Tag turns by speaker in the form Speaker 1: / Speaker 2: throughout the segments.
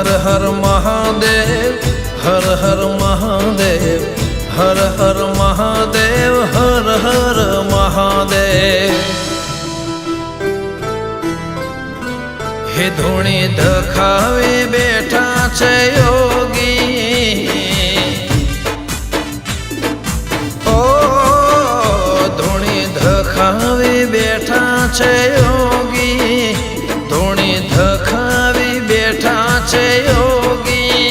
Speaker 1: હર હર મહાદેવ, હર હર મહાદેવ, હર હર મહાદેવ, હર હર મહાદેવ. હે ધૂણી ધખાવે બેઠા છે યોગી, ઓ ધૂણી ધખાવી બેઠા છે યોગી, ધૂણી ધખાવી બેઠા છે યોગી,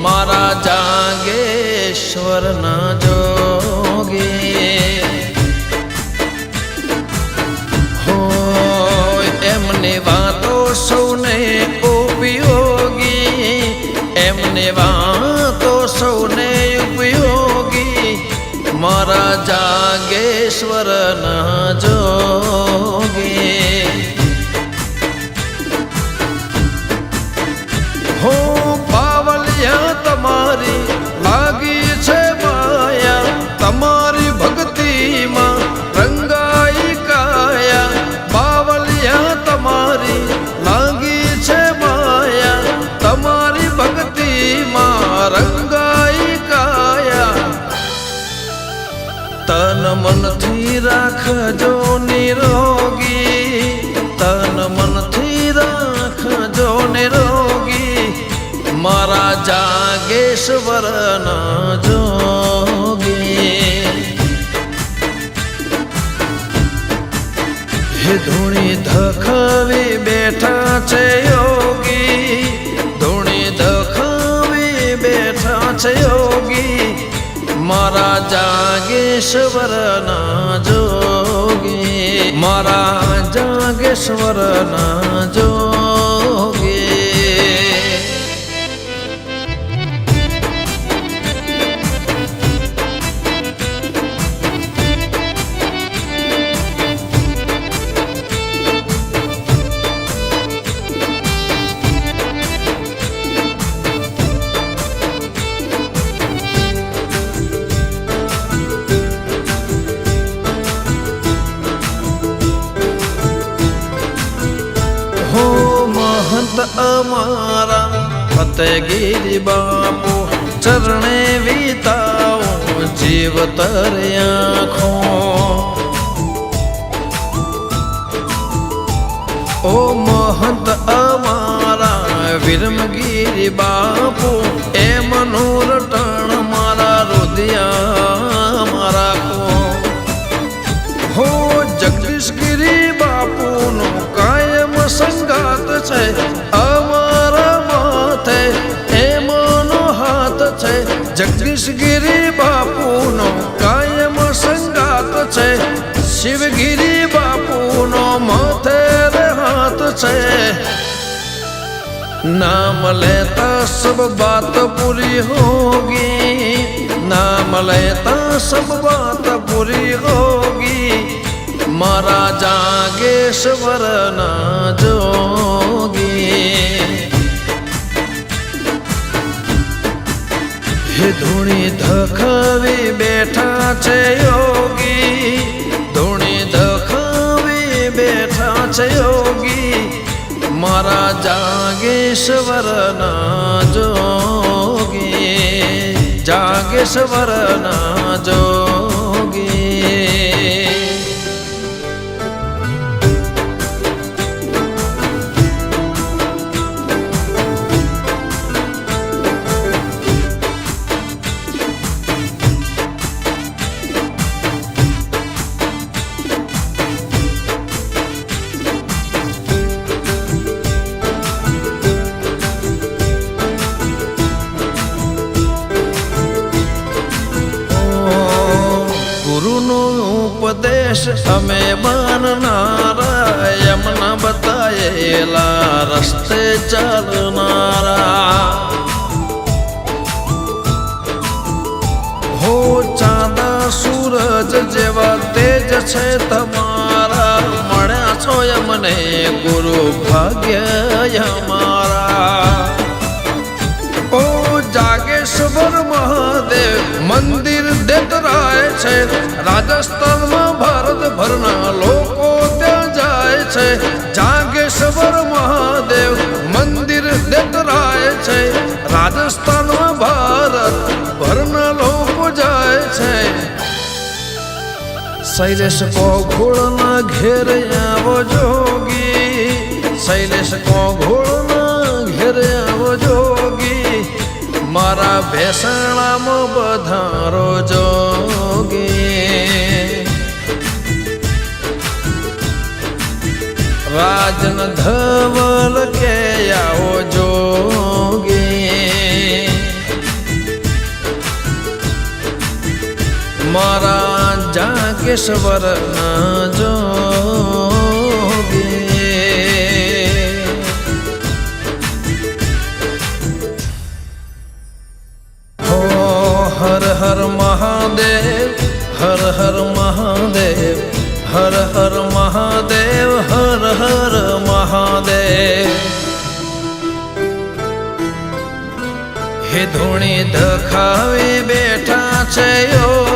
Speaker 1: મારા જાગેશ્વરના જોગી. હોય એમની વાતો સૌને ઉપયોગી, એમની વાતો સૌને ઉપયોગી, મારા જાગેશ્વરના જોગી. હો પાવલિયા તમારી લાગી છે માયા, તમારી ભક્તિમાં રંગાઈ કાયા. બાવલિયા તમારી લાગી છે માયા, તમારી ભક્તિમાં રંગાઈ કાયા. તન મનથી રાખજો નિરોગી, તન મનથી રાખજો નિરોગી, મારા જાગેશ્વરના જોગી. હે ધૂણી ધખાવી બેઠા છે યોગી, ધૂણી ધખાવી બેઠા છે યોગી, મારા જાગેશ્વરના જોગી, મારા જાગેશ્વરના જોગી. મહંત અમારા ફતેગીરી બાપુ ચરણે વિતાવો જીવ તરે આંખો. ઓ મહંત અમારા વિરમગીરી બાપુ એમનું રટણ મારા હૃદયા રાખો. હો જગદીશગીરી બાપુનો કાયમ સંગાત છે, અમારા માથે એમનો હાથ છે. જગદીશગીરી બાપુનો કાયમ સંગાત છે, શિવગીરી બાપુનો માથે હાથ છે. नाम लेता सब बात पूरी होगी, नाम लेता सब बात पूरी होगी, मारा जागेश्वरना जोगी. हे धूणी धखावी बेठा છે યોગી, ધૂણી ધખાવી બેઠા છે યોગી, મારા જાગેશ્વરના જોગી, જાગેશ્વરના જોગી. ઉપદેશ અમે માનનારા, એમના બતાયેલા રસ્તે ચાલનારા. હો ચાંદા સૂરજ જેવા તેજ છે તમારા, મળ્યા છો અમને ગુરુ ભાગ્ય અમારા. ઓ જાગેશ્વર મહાદેવ મંદિર દેતરાય છે, રાજસ્થાનમાં ભારતભરના લોકો ત્યાં જાય છે. જાગેશ્વર મહાદેવ મંદિર દેતરાય રાજસ્થાનમાં ભારત ભરના લોકો જાય છે શૈલેષ કોઘોળના ઘેર આવો જોગી શૈલેષ કોઘોળના ઘેર આવો જોગી મારા ભેસાણામાં બધારો જોગી રાજન ધવલ કે આવો જોગી મારા જાગેશ્વર ના જોગી હો હર હર મહાદેવ હર હર મહાદેવ હર હર મહાદેવ હર હર મહાદેવ હે ધૂણી ધખાવી બેઠા છે યો